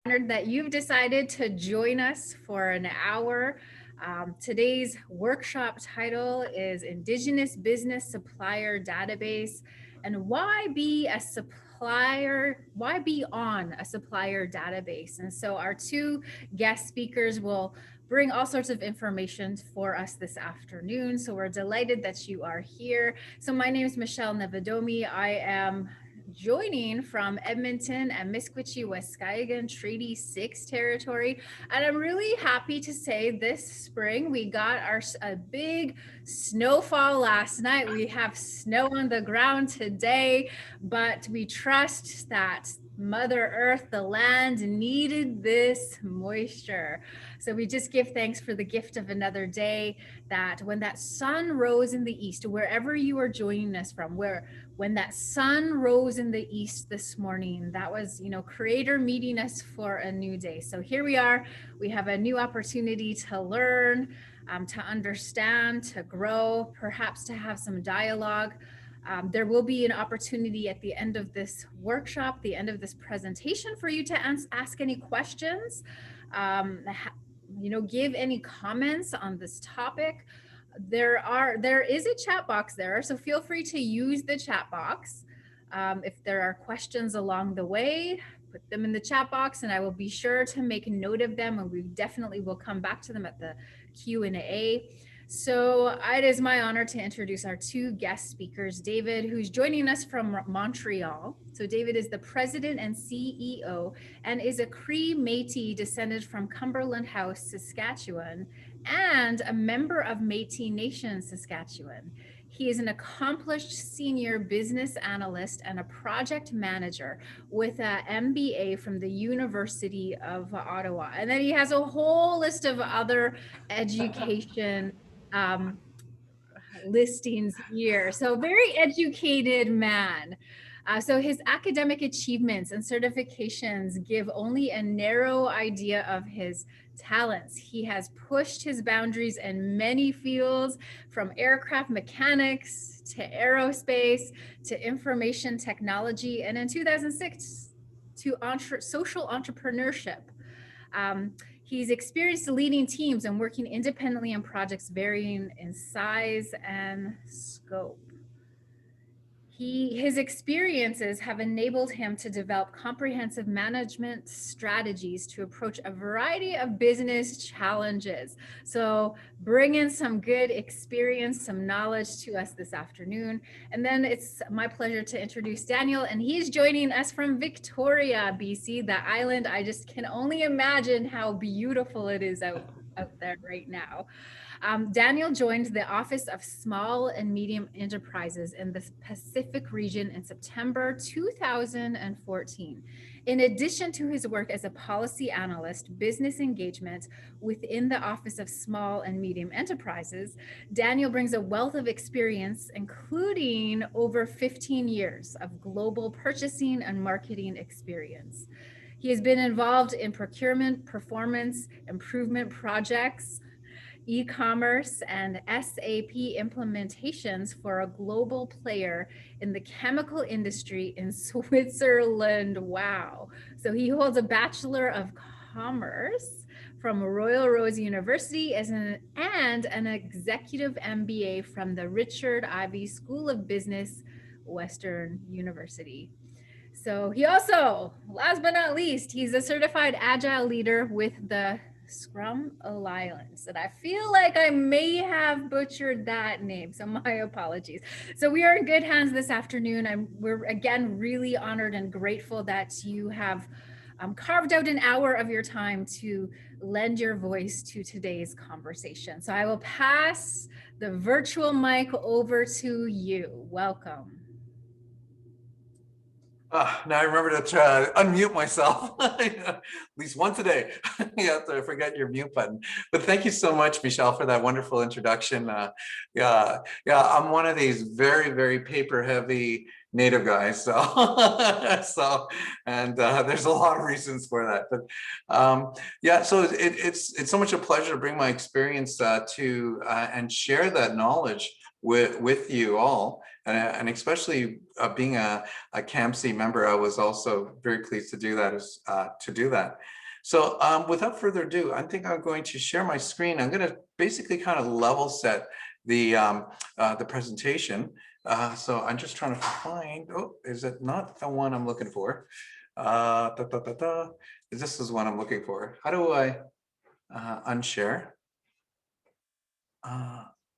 Honored that you've decided to join us for an hour. Today's workshop title is Indigenous Business Supplier Database, and why be a supplier, why be on a supplier database? And so our two guest speakers will bring all sorts of information for us this afternoon. So we're delighted that you are here. So my name is Michelle Nevadomi. I am joining from Edmonton and Misquitchie, Weskaigan Treaty 6 territory. And I'm really happy to say this spring we got a big snowfall last night. We have snow on the ground today, but we trust that Mother Earth, the land, needed this moisture. So we just give thanks for the gift of another day, that when that sun rose in the east, wherever you are joining us from, when that sun rose in the east this morning, that was, Creator meeting us for a new day. So here we are. We have a new opportunity to learn, to understand, to grow, perhaps to have some dialogue. There will be an opportunity at the end of this workshop, the end of this presentation, for you to ask any questions, give any comments on this topic. There is a chat box there, so feel free to use the chat box. If there are questions along the way, put them in the chat box and I will be sure to make a note of them, and we definitely will come back to them at the Q&A. So it is my honor to introduce our two guest speakers, David, who's joining us from Montreal. So David is the president and CEO and is a Cree Métis descended from Cumberland House, Saskatchewan, and a member of Métis Nation, Saskatchewan. He is an accomplished senior business analyst and a project manager with an MBA from the University of Ottawa. And then he has a whole list of other education listings here. So very educated man. So his academic achievements and certifications give only a narrow idea of his talents. He has pushed his boundaries in many fields, from aircraft mechanics to aerospace to information technology, and in 2006 to social entrepreneurship. He's experienced leading teams and working independently on projects varying in size and scope. His experiences have enabled him to develop comprehensive management strategies to approach a variety of business challenges. So bring in some good experience, some knowledge to us this afternoon. And then it's my pleasure to introduce Daniel, and he's joining us from Victoria, BC, the island. I just can only imagine how beautiful it is out there right now. Daniel joined the Office of Small and Medium Enterprises in the Pacific region in September 2014. In addition to his work as a policy analyst, business engagement within the Office of Small and Medium Enterprises, Daniel brings a wealth of experience, including over 15 years of global purchasing and marketing experience. He has been involved in procurement, performance improvement projects, e-commerce, and SAP implementations for a global player in the chemical industry in Switzerland. Wow. So he holds a Bachelor of Commerce from Royal Rose University and an executive MBA from the Richard Ivey School of Business, Western University. So he also, last but not least, he's a certified agile leader with the Scrum Alliance, and I feel like I may have butchered that name, so my apologies. So we are in good hands this afternoon. We're again really honored and grateful that you have carved out an hour of your time to lend your voice to today's conversation. So I will pass the virtual mic over to you. Welcome. Now I remember to unmute myself at least once a day. You have to forget your mute button. But thank you so much, Michelle, for that wonderful introduction. Yeah, I'm one of these very, very paper-heavy native guys. So, there's a lot of reasons for that. But yeah, so it's so much a pleasure to bring my experience and share that knowledge with you all. And especially being a CAMC member, I was also very pleased to do that. So without further ado, I think I'm going to share my screen. I'm going to basically kind of level set the presentation. So I'm just trying to find, oh, is it not the one I'm looking for? This is what I'm looking for. How do I unshare?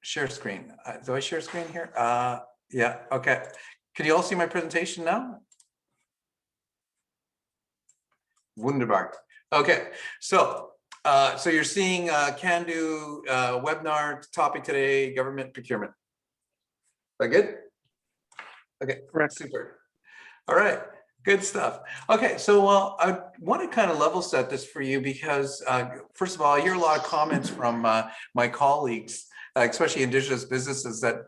Share screen. Do I share screen here? Yeah, okay. Can you all see my presentation now? Wunderbar. Okay, so you're seeing Cando webinar topic today, government procurement. Is that good? Okay, Correct. super. All right, good stuff. Okay, so I want to kind of level set this for you because first of all, I hear a lot of comments from my colleagues, especially Indigenous businesses, that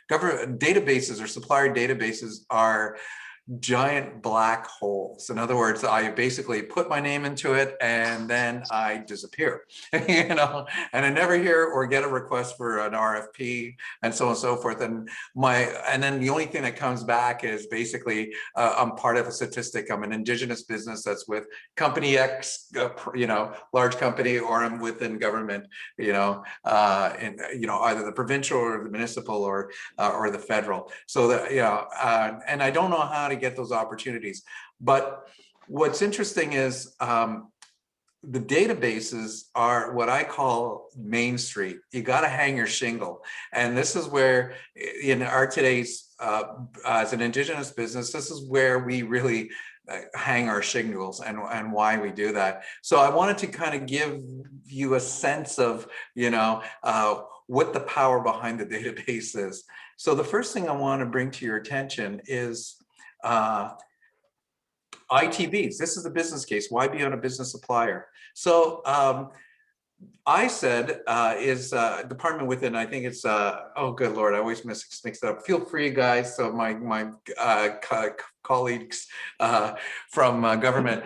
government databases or supplier databases are giant black holes. In other words, I basically put my name into it and then I disappear, you know, and I never hear or get a request for an RFP and so on and so forth. And then the only thing that comes back is basically I'm part of a statistic. I'm an Indigenous business that's with company X, you know, large company, or I'm within government, you know, either the provincial or the municipal or the federal. So that, you know, and I don't know how to get those opportunities. But what's interesting is the databases are what I call Main Street. You got to hang your shingle. And this is where in our today's, as an Indigenous business, this is where we really hang our shingles and why we do that. So I wanted to kind of give you a sense of, you know, what the power behind the database is. So the first thing I want to bring to your attention is ITBs. This is the business case. Why be on a business supplier? So I said is a department within, I think it's, oh, good Lord, I always mix it up. Feel free, guys. So my colleagues from government.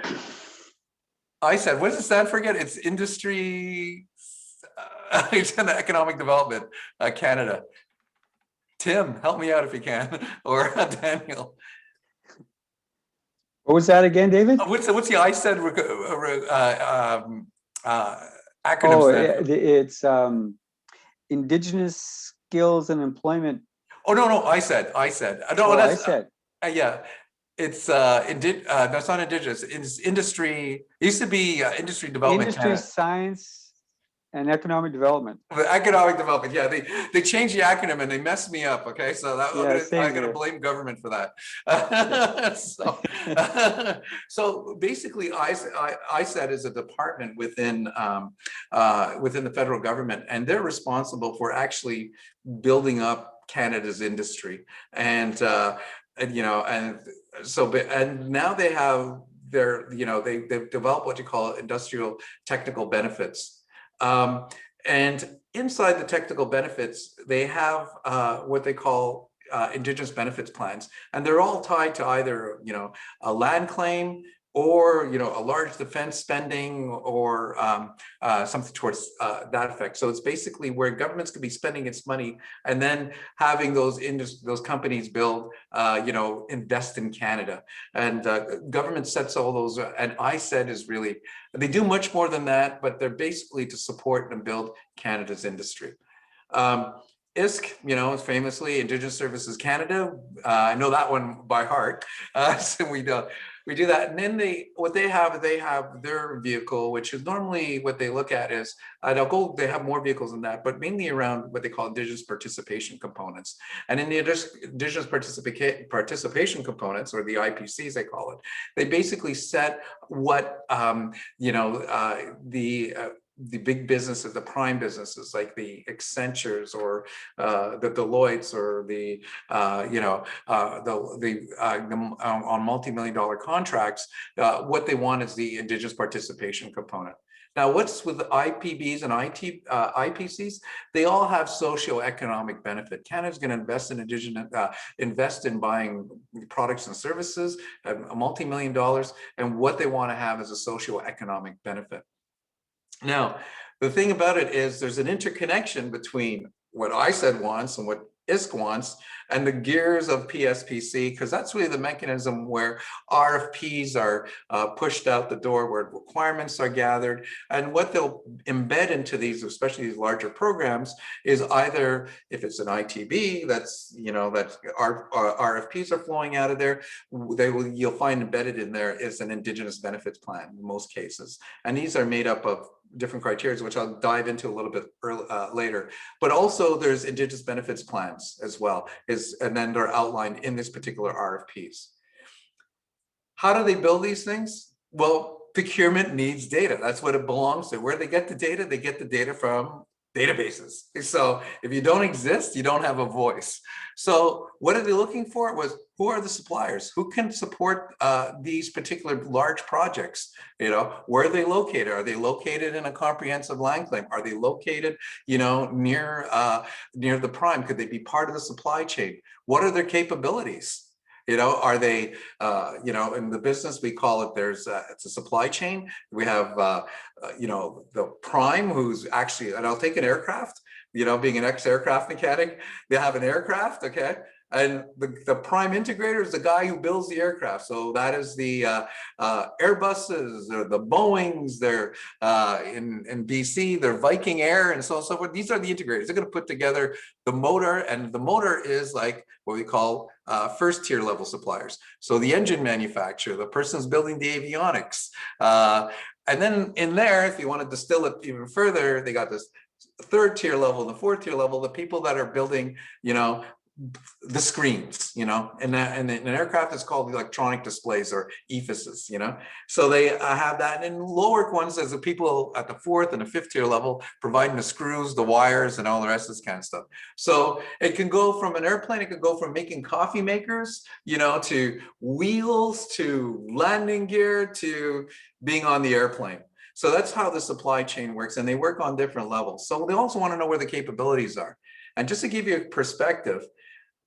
I said, what does it stand for again? It's industry, it's an economic development, Canada. Tim, help me out if you can, or Daniel. What was that again, David? What's the ISED acronym? Oh, it's Indigenous Skills and Employment. Oh no, ISED. No, Oh, that's ISED. Yeah. It's that's not Indigenous. It's industry. It used to be Industry Development Industry, Canada. Science, and Economic Development. Economic development, yeah. They changed the acronym and they messed me up. Okay, so that Yeah, I'm gonna blame government for that. So basically, ISED is a department within the federal government, and they're responsible for actually building up Canada's industry, and you know, and now they have they've developed what you call industrial technical benefits. And inside the technical benefits, they have what they call Indigenous Benefits Plans, and they're all tied to either, you know, a land claim or, you know, a large defense spending or something towards that effect. So it's basically where governments could be spending its money and then having those companies build, you know, invest in Canada. And government sets all those, and ISED is really, they do much more than that, but they're basically to support and build Canada's industry. ISC, you know, is famously Indigenous Services Canada. I know that one by heart. So we do that, and then they have their vehicle, which is normally what they look at is, they have more vehicles than that, but mainly around what they call Indigenous Participation Components. And in the Indigenous Participation Components, or the IPCs they call it, they basically set what you know, the big businesses, the prime businesses like the Accentures or the Deloittes or the you know, on multi-million-dollar contracts, what they want is the Indigenous participation component. Now, what's with the IPBs and IPCs? They all have socio-economic benefit. Canada's going to invest in invest in buying products and services, multi-million dollars, and what they want to have is a socio-economic benefit. Now, the thing about it is there's an interconnection between what ISED wants and what ISK wants, and the gears of PSPC, because that's really the mechanism where RFPs are pushed out the door, where requirements are gathered, and what they'll embed into these, especially these larger programs, is either if it's an ITB, that's that our RFPs are flowing out of there, you'll find embedded in there is an Indigenous Benefits Plan in most cases, and these are made up of different criteria, which I'll dive into a little bit later. But also there's Indigenous Benefits Plans as well, and then they're outlined in this particular RFPs. How do they build these things? Well, procurement needs data. That's what it belongs to. Where they get the data from databases. So if you don't exist, you don't have a voice. So what are they looking for? Was who are the suppliers? Who can support these particular large projects? Where are they located? Are they located in a comprehensive land claim? Are they located, near the prime? Could they be part of the supply chain? What are their capabilities? Are they, in the business, we call it, it's a supply chain. We have, the prime, who's actually, and I'll take an aircraft, being an ex-aircraft mechanic, they have an aircraft, okay? And the prime integrator is the guy who builds the aircraft. So that is the Airbuses, or the Boeings, they're in BC, they're Viking Air, and so on and so forth. These are the integrators. They're going to put together the motor, and the motor is like what we call first tier level suppliers. So the engine manufacturer, the person who's building the avionics. And then in there, if you want to distill it even further, they got this third tier level, the fourth tier level, the people that are building, the screens, and an aircraft is called electronic displays, or EFISs, so they have that. And in lower ones, as the people at the fourth and the fifth tier level providing the screws, the wires, and all the rest of this kind of stuff. So it can go from an airplane, it could go from making coffee makers, to wheels, to landing gear, to being on the airplane. So that's how the supply chain works, and they work on different levels. So they also want to know where the capabilities are. And just to give you a perspective,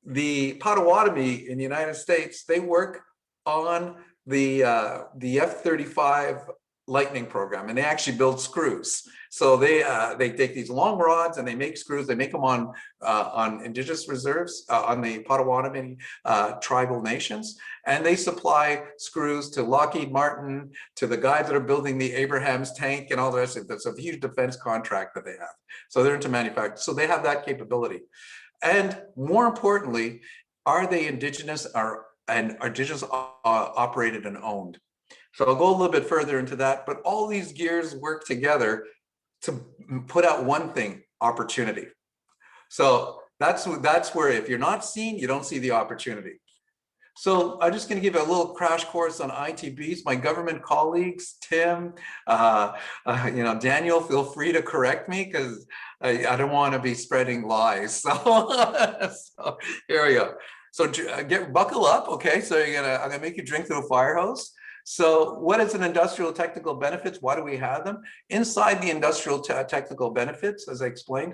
the Potawatomi in the United States, they work on the F-35 Lightning program, and they actually build screws. So they take these long rods and they make screws. They make them on indigenous reserves, on the Potawatomi tribal nations, and they supply screws to Lockheed Martin, to the guys that are building the Abrams tank and all the rest of it. That's a huge defense contract that they have. So they're into manufacturing. So they have that capability. And more importantly, are they indigenous and indigenous operated and owned? So I'll go a little bit further into that, but all these gears work together to put out one thing: opportunity. So that's where, if you're not seen, you don't see the opportunity. So I'm just going to give you a little crash course on ITBs. My government colleagues, Tim, Daniel, feel free to correct me, because I don't want to be spreading lies. So here we go. So buckle up, okay? So I'm gonna make you drink through a fire hose. So what is an industrial technical benefits? Why do we have them? Inside the industrial technical benefits, as I explained,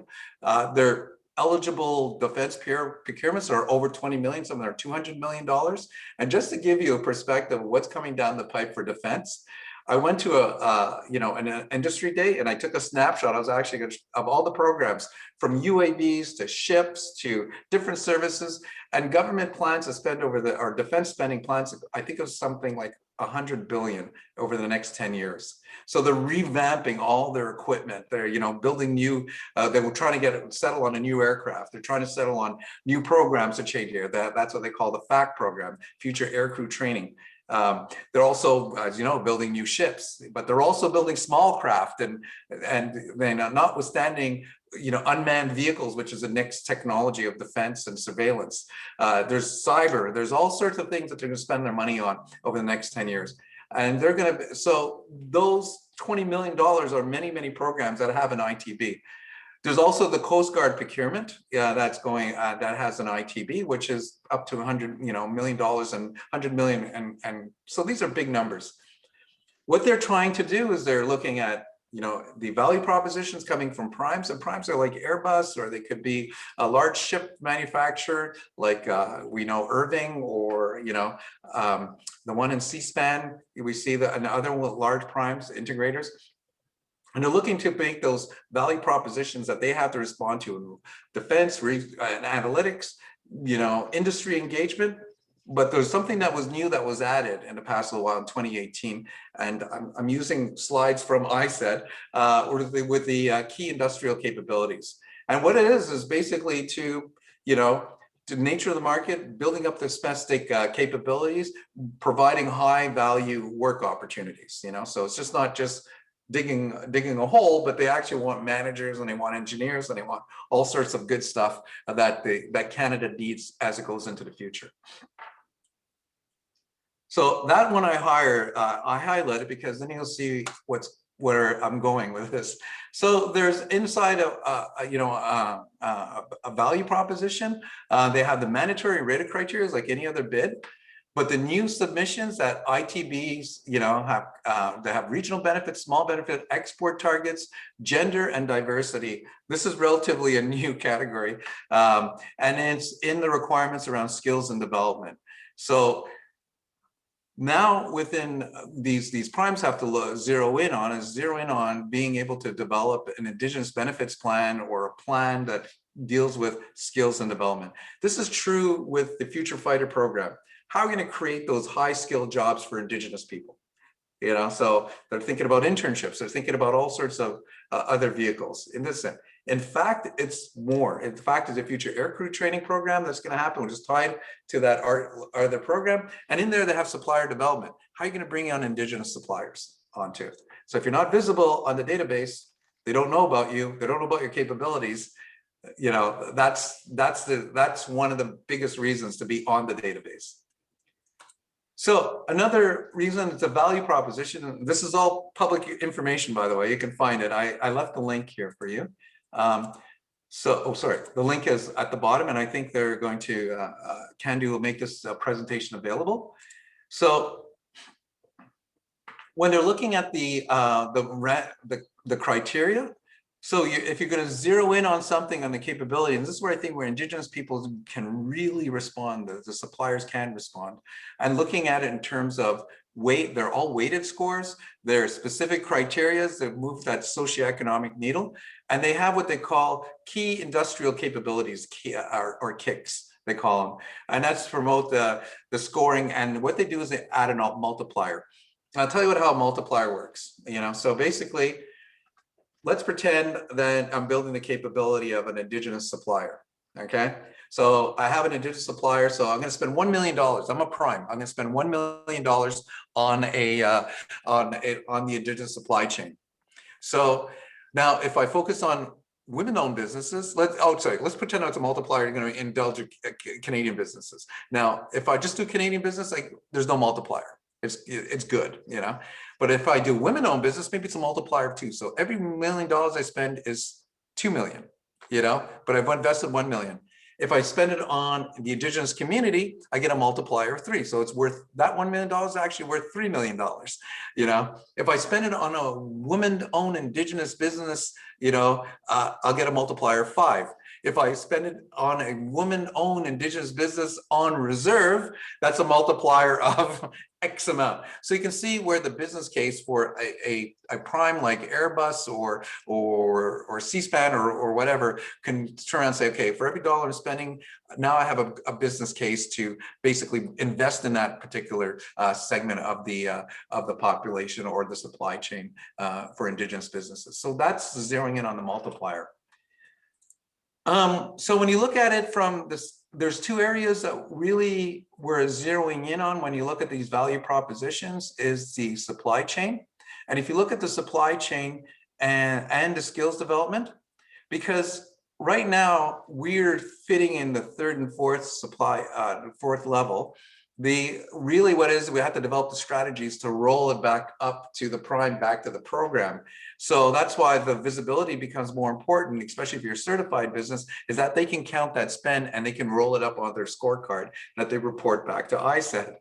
they're eligible defense procurements are over 20 million, some of them are $200 million. And just to give you a perspective of what's coming down the pipe for defense, I went to an industry day, and I took a snapshot. I was actually of all the programs, from UAVs to ships to different services, and government plans to spend our defense spending plans. I think it was something like 100 billion over the next 10 years. So they're revamping all their equipment. They're building new. They were trying to settle on a new aircraft. They're trying to settle on new programs to change here. That's what they call the FACT program, Future Aircrew Training. They're also, as you know, building new ships, but they're also building small craft, and notwithstanding, unmanned vehicles, which is the next technology of defense and surveillance. There's cyber. There's all sorts of things that they're going to spend their money on over the next 10 years. And they're going to, so those $20 million are many, many programs that have an ITB. There's also the Coast Guard procurement that's going, that has an ITB, which is up to $100 million and 100 million. And so these are big numbers. What they're trying to do is they're looking at, the value propositions coming from primes, and primes are like Airbus, or they could be a large ship manufacturer like we know Irving, or the one in C-SPAN. We see and other large primes integrators. And they're looking to make those value propositions that they have to respond to: defense, and analytics, industry engagement. But there's something that was new that was added in the past little while in 2018. And I'm using slides from ISED with the key industrial capabilities. And what it is basically to the nature of the market, building up the specific capabilities, providing high value work opportunities. So it's just not just digging a hole, but they actually want managers, and they want engineers, and they want all sorts of good stuff that Canada needs as it goes into the future. So that one I highlight it because then you'll see where I'm going with this. So there's inside of a value proposition. They have the mandatory rated criteria like any other bid. But the new submissions that ITBs, they have regional benefits, small benefit, export targets, gender and diversity. This is relatively a new category. And it's in the requirements around skills and development. So now within these primes have to zero in on being able to develop an Indigenous benefits plan or a plan that deals with skills and development. This is true with the Future Fighter program. How are we going to create those high skilled jobs for Indigenous people? So they're thinking about internships. They're thinking about all sorts of other vehicles in this sense. In fact, it's more. In fact, it's a future aircrew training program that's going to happen, which is tied to that other program. And in there, they have supplier development. How are you going to bring on Indigenous suppliers onto it? So if you're not visible on the database, they don't know about you. They don't know about your capabilities. That's one of the biggest reasons to be on the database. So another reason, it's a value proposition. This is all public information, by the way. You can find it. I left the link here for you. The link is at the bottom, and I think they're going to, Cando will make this presentation available. So when they're looking at the criteria, so if you're going to zero in on something on the capability, and this is where I think where Indigenous peoples can really respond, the suppliers can respond, and looking at it in terms of weight, they're all weighted scores. There are specific criteria that move that socioeconomic needle, and they have what they call key industrial capabilities, or KICs, they call them, and that's to promote the scoring. And what they do is they add a multiplier. And I'll tell you how a multiplier works. So basically, let's pretend that I'm building the capability of an Indigenous supplier, okay? So I have an Indigenous supplier, so I'm gonna spend $1 million. I'm a prime. I'm gonna spend $1 million on the Indigenous supply chain. So now if I focus on women-owned businesses, let's pretend it's a multiplier. You're gonna indulge Canadian businesses. Now, if I just do Canadian business, there's no multiplier. It's good, But if I do women-owned business, maybe it's a multiplier of 2. So every $1 million I spend is 2 million, But I've invested 1 million. If I spend it on the Indigenous community, I get a multiplier of 3. So it's worth, that $1 million is actually worth $3 million. If I spend it on a woman-owned Indigenous business, I'll get a multiplier of 5. If I spend it on a woman-owned Indigenous business on reserve, that's a multiplier of X amount. So you can see where the business case for a prime like Airbus or C-SPAN or whatever can turn around and say, okay, for every dollar I'm spending, now I have a business case to basically invest in that particular segment of the population or the supply chain for Indigenous businesses. So that's zeroing in on the multiplier. So when you look at it from this, there's 2 areas that really we're zeroing in on when you look at these value propositions is the supply chain. And if you look at the supply chain and the skills development, because right now we're fitting in the 3rd and 4th 4th level. Really what is, we have to develop the strategies to roll it back up to the prime, back to the program. So that's why the visibility becomes more important, especially if you're a certified business, is that they can count that spend and they can roll it up on their scorecard that they report back to ISED,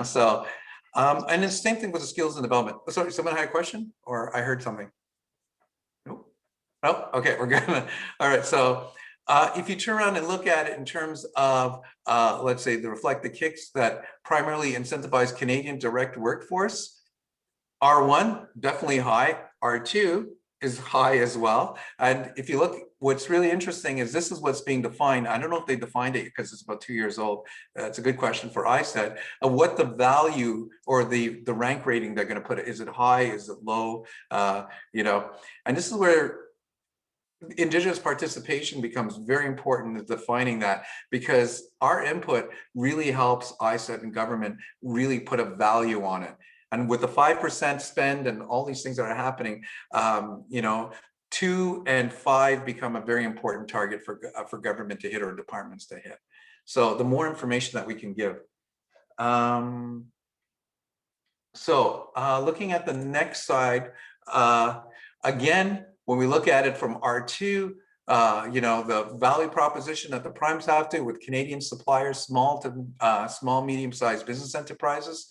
so, and the same thing with the skills and development. Sorry, someone had a question or I heard something? Nope. Oh, okay, we're good. All right, so if you turn around and look at it in terms of, let's say, the reflect the kicks that primarily incentivize Canadian direct workforce, R1, definitely high. R2 is high as well. And if you look, what's really interesting is this is what's being defined. I don't know if they defined it because it's about 2 years old. It's a good question for ISET of what the value or the rank rating they're going to put it. Is it high? Is it low? You know, and this is where Indigenous participation becomes very important in defining that, because our input really helps ISET and government really put a value on it. And with the 5% spend and all these things that are happening, you know, 2 and 5 become a very important target for government to hit or departments to hit. So the more information that we can give. Looking at the next slide, again, when we look at it from R2, you know, the value proposition that the primes have to with Canadian suppliers, small, medium-sized business enterprises,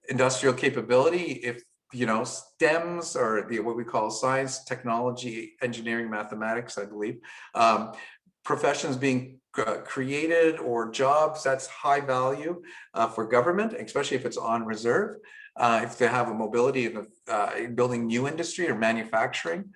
industrial capability, if, you know, STEMs or what we call science, technology, engineering, mathematics, I believe, professions being created or jobs, that's high value for government, especially if it's on reserve. If they have a mobility in building new industry or manufacturing.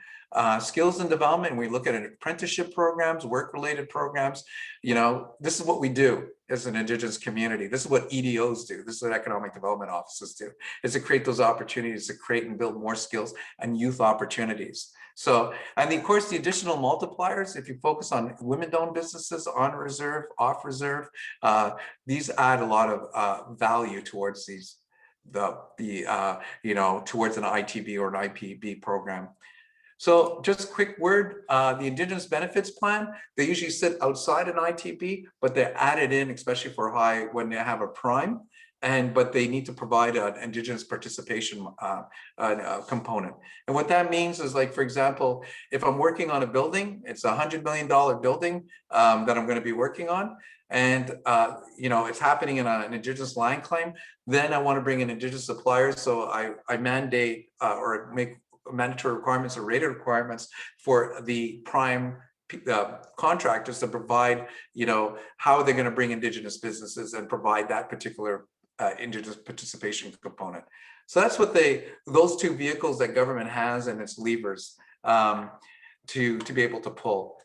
Skills and development, we look at apprenticeship programs, work-related programs. You know, this is what we do as an Indigenous community. This is what EDOs do. This is what economic development offices do, is to create those opportunities to create and build more skills and youth opportunities. So, and of course, the additional multipliers, if you focus on women-owned businesses, on reserve, off reserve, these add a lot of value towards these, you know, towards an ITB or an IPB program. So just a quick word, the Indigenous Benefits Plan, they usually sit outside an ITB, but they're added in, especially for high, when they have a prime, but they need to provide an Indigenous participation component. And what that means is, like, for example, if I'm working on a building, it's a $100 million building that I'm going to be working on, and you know, it's happening in an Indigenous land claim, then I want to bring in Indigenous suppliers. So I mandate or make mandatory requirements or rated requirements for the prime contractors to provide, you know, how they're going to bring Indigenous businesses and provide that particular Indigenous participation component. So that's what those two vehicles that government has and its levers to be able to pull.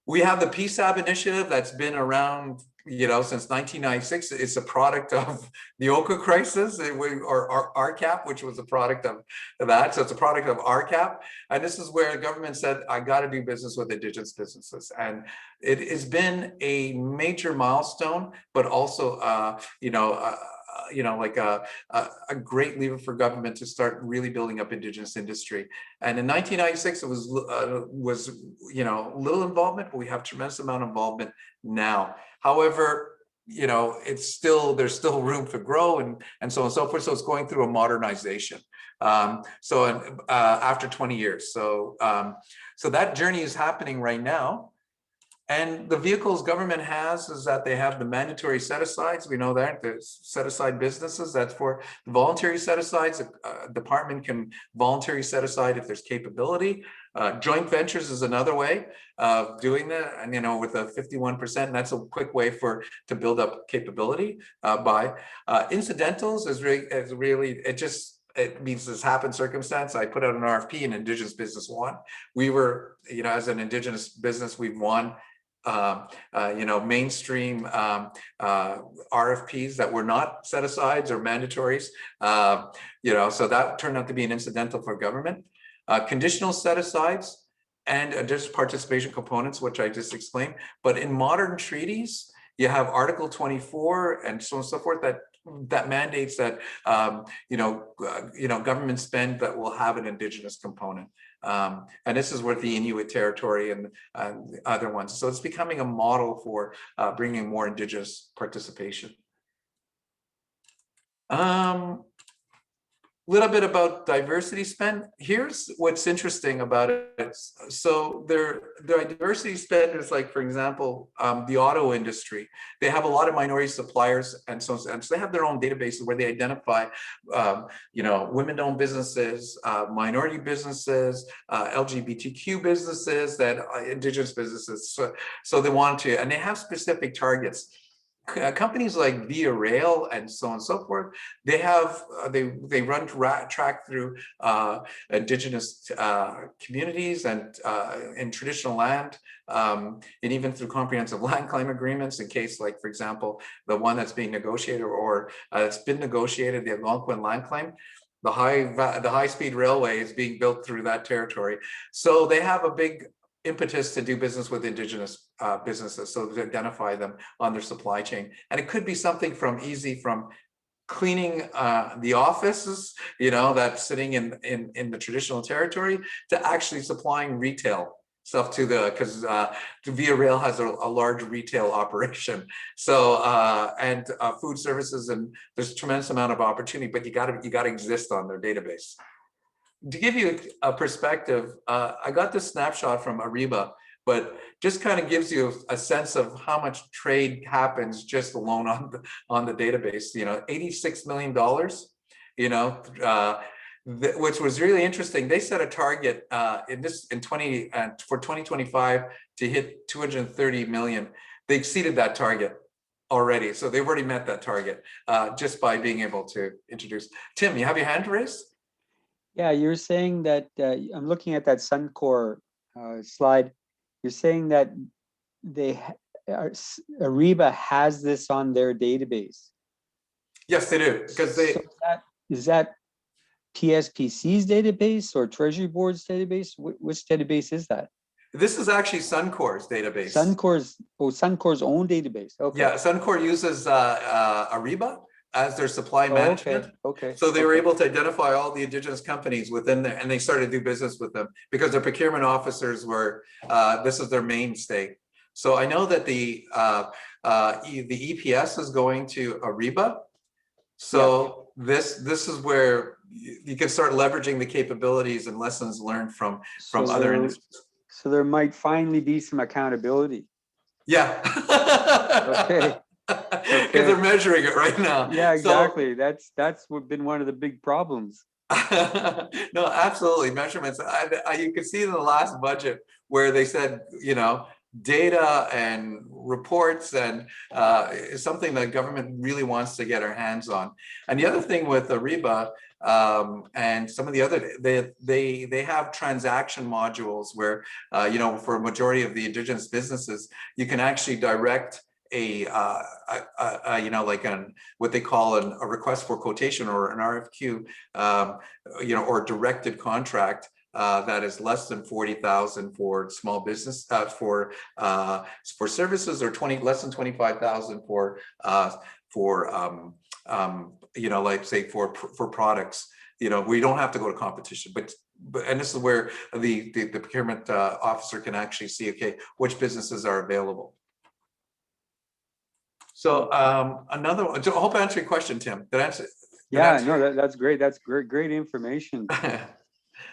We have the PSAB initiative that's been around, you know, since 1996. It's a product of the Oka crisis, or RCAP, which was a product of that. So it's a product of RCAP. And this is where the government said, I got to do business with Indigenous businesses. And it has been a major milestone, but also, like a great lever for government to start really building up Indigenous industry. And in 1996, it was you know, little involvement, but we have tremendous amount of involvement now. However, you know, there's still room to grow and so on and so forth. So it's going through a modernization. After 20 years, so that journey is happening right now. And the vehicles government has is that they have the mandatory set-asides. We know that there's set-aside businesses. That's for the voluntary set-asides. A department can voluntarily set aside if there's capability. Joint ventures is another way of doing that. And, you know, with a 51%, and that's a quick way to build up capability by incidentals is really it means this happened circumstance. I put out an RFP in Indigenous Business One. We were, you know, as an Indigenous business, we've won you know, mainstream RFPs that were not set-asides or mandatories, you know, so that turned out to be an incidental for government. Conditional set-asides and Indigenous participation components, which I just explained. But in modern treaties, you have Article 24 and so on and so forth that mandates that you know, government spend that will have an Indigenous component. And this is where the Inuit territory and other ones. So it's becoming a model for bringing more Indigenous participation. Little bit about diversity spend. Here's what's interesting about it. So their diversity spend is, like, for example, the auto industry. They have a lot of minority suppliers, and so they have their own databases where they identify, you know, women-owned businesses, minority businesses, LGBTQ businesses, that Indigenous businesses. So they want to, and they have specific targets. companies like Via Rail and so on and so forth, they have they run track through indigenous communities and in traditional land, and even through comprehensive land claim agreements. In case, like for example, the one that's being negotiated or it's been negotiated, the Algonquin land claim. The high speed railway is being built through that territory, so they have a big impetus to do business with Indigenous businesses, so to identify them on their supply chain. And it could be something from cleaning the offices, that's sitting in the traditional territory, to actually supplying retail stuff because Via Rail has a large retail operation. So and food services, and there's a tremendous amount of opportunity, but you got to exist on their database. To give you a perspective, I got this snapshot from Ariba, but just kind of gives you a sense of how much trade happens just alone on the database. $86 million. Which was really interesting. They set a target for 2025 to hit 230 million. They exceeded that target already, so they've already met that target just by being able to introduce. Tim, you have your hand raised? Yeah, you're saying that, I'm looking at that Suncor slide. You're saying that Ariba has this on their database. Yes, they do, because they. So is that PSPC's database or Treasury Board's database? Which database is that? This is actually Suncor's database. Suncor's own database. Okay. Yeah, Suncor uses Ariba as their supply management. Okay. So they were able to identify all the Indigenous companies within there, and they started to do business with them because their procurement officers were, this is their mainstay. So I know that the EPS is going to Ariba. So this is where you can start leveraging the capabilities and lessons learned from other industries. So there might finally be some accountability. Yeah. Okay. Because they're measuring it right now. Yeah, exactly. So, that's been one of the big problems. No, absolutely. Measurements. You can see in the last budget where they said, data and reports and is something that government really wants to get our hands on. And the other thing with Ariba and some of the other, they have transaction modules where, for a majority of the Indigenous businesses, you can actually direct what they call a request for quotation or an RFQ, or directed contract that is less than 40,000 for small business for services, or less than 25,000 for say for products. We don't have to go to competition, but and this is where the procurement officer can actually see, okay, which businesses are available. So another one. I hope I answered your question, Tim. Did I answer? That's great. That's great information.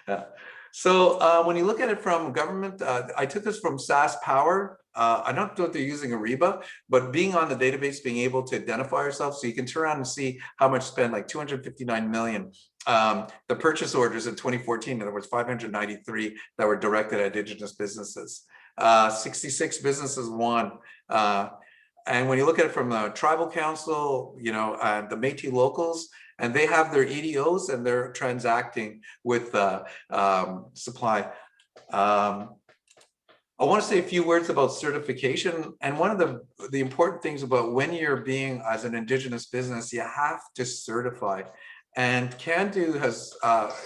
Yeah. So when you look at it from government, I took this from SAS Power. I don't know if they're using Ariba, but being on the database, being able to identify ourselves, so you can turn around and see how much spent, like 259 million. The purchase orders in 2014, there was 593 that were directed at Indigenous businesses. 66 businesses won. And when you look at it from the tribal council, the Métis locals, and they have their EDOs and they're transacting with supply. I want to say a few words about certification. And one of the important things about when you're being as an Indigenous business, you have to certify. And Cando has,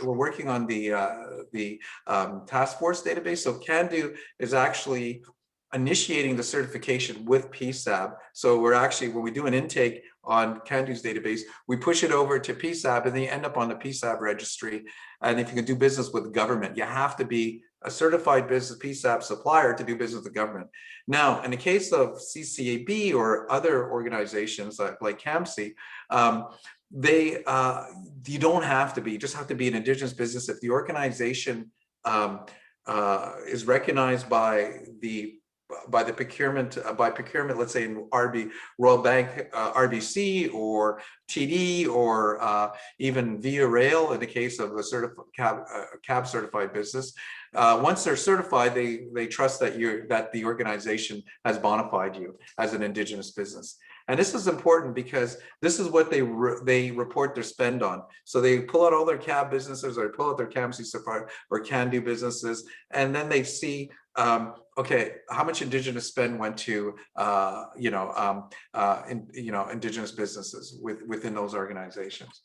we're working on the task force database. So Cando is actually initiating the certification with PSAB. So we're actually, when we do an intake on Cando's database, we push it over to PSAB, and then you end up on the PSAB registry. And if you can do business with government, you have to be a certified business PSAB supplier to do business with the government. Now, in the case of CCAB or other organizations like CAMC, you don't have to be, you just have to be an Indigenous business. If the organization is recognized by procurement, let's say in Royal Bank, RBC or TD, or even Via Rail in the case of a cab certified business. Once they're certified, they trust that the organization has bona fide you as an Indigenous business. And this is important because this is what they report their spend on. So they pull out all their cab businesses, or pull out their CAMC supplier or Cando businesses, and then they see, okay, how much Indigenous spend went to Indigenous businesses within those organizations.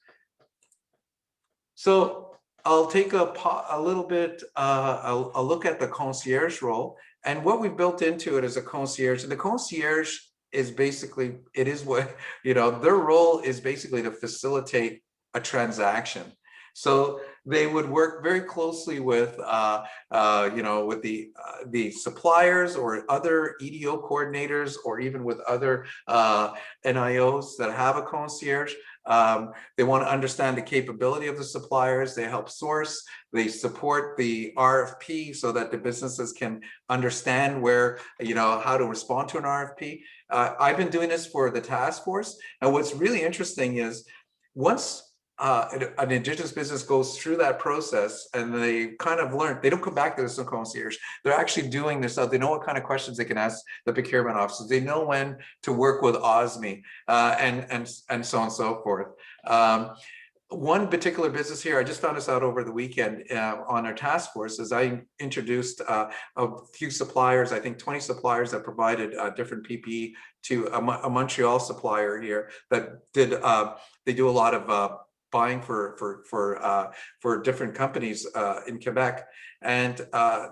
So I'll take a little bit, a look at the concierge role, and what we built into it is a concierge. And the concierge is basically, it is what, their role is basically to facilitate a transaction. So they would work very closely with, with the suppliers or other EDO coordinators, or even with other NIOs that have a concierge. They want to understand the capability of the suppliers. They help source. They support the RFP so that the businesses can understand where, how to respond to an RFP. I've been doing this for the task force. And what's really interesting is once an Indigenous business goes through that process and they kind of learn, they don't come back to the concierge. They're actually doing this stuff. They know what kind of questions they can ask the procurement officers. They know when to work with OSME and so on and so forth. One particular business here, I just found this out over the weekend on our task force, is I introduced a few suppliers, I think 20 suppliers that provided different PPE to a Montreal supplier here that did, they do a lot of buying for different companies in Quebec, and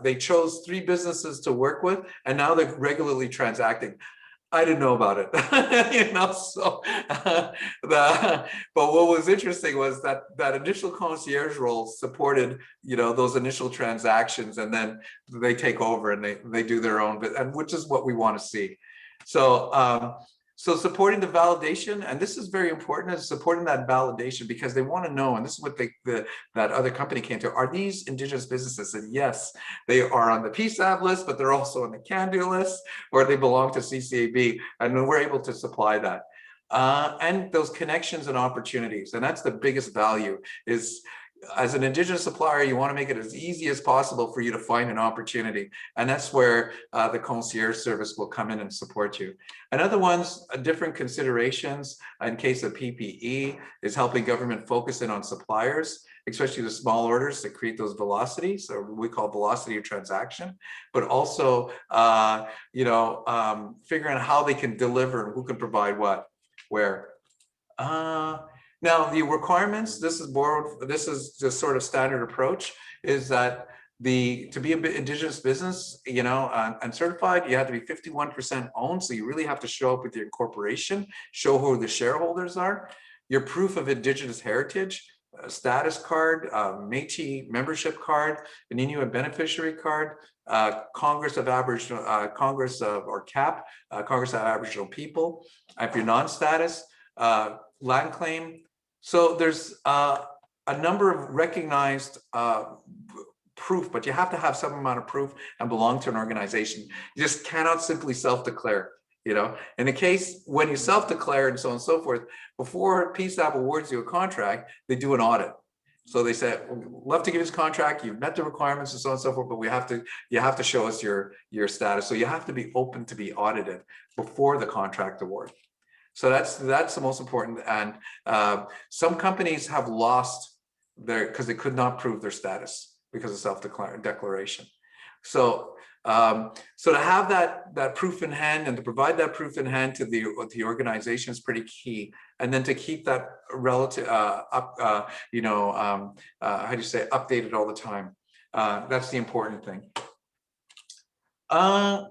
they chose 3 businesses to work with, and now they're regularly transacting. I didn't know about it, So, but what was interesting was that initial concierge role supported, those initial transactions, and then they take over and they do their own, and which is what we want to see. So. So supporting the validation, and this is very important, is supporting that validation, because they want to know, and this is what that other company came to, are these Indigenous businesses? And yes, they are on the PSAB list, but they're also on the Cando list, or they belong to CCAB, and we're able to supply that. And those connections and opportunities, and that's the biggest value, is as an Indigenous supplier, you want to make it as easy as possible for you to find an opportunity. And that's where the concierge service will come in and support you. Another one's different considerations in case of PPE is helping government focus in on suppliers, especially the small orders that create those velocities, or we call velocity of transaction, but also, figuring out how they can deliver and who can provide what, where. Now the requirements, this is just sort of standard approach, is that to be an Indigenous business, and certified, you have to be 51% owned. So you really have to show up with your incorporation, show who the shareholders are, your proof of Indigenous heritage, a status card, Métis membership card, an Inuit beneficiary card, Congress of Aboriginal, Congress of, or CAP, Congress of Aboriginal People. If you're non-status, land claim. So there's a number of recognized proof, but you have to have some amount of proof and belong to an organization. You just cannot simply self-declare. In the case when you self-declare and so on and so forth, before PSAP awards you a contract, they do an audit. So they said, we'd love to give you this contract, you've met the requirements and so on and so forth, but you have to show us your status. So you have to be open to be audited before the contract award. So that's the most important. And some companies have lost because they could not prove their status because of self-declaration. So to have that proof in hand and to provide that proof in hand to the organization is pretty key. And then to keep that relative how do you say, updated all the time. That's the important thing.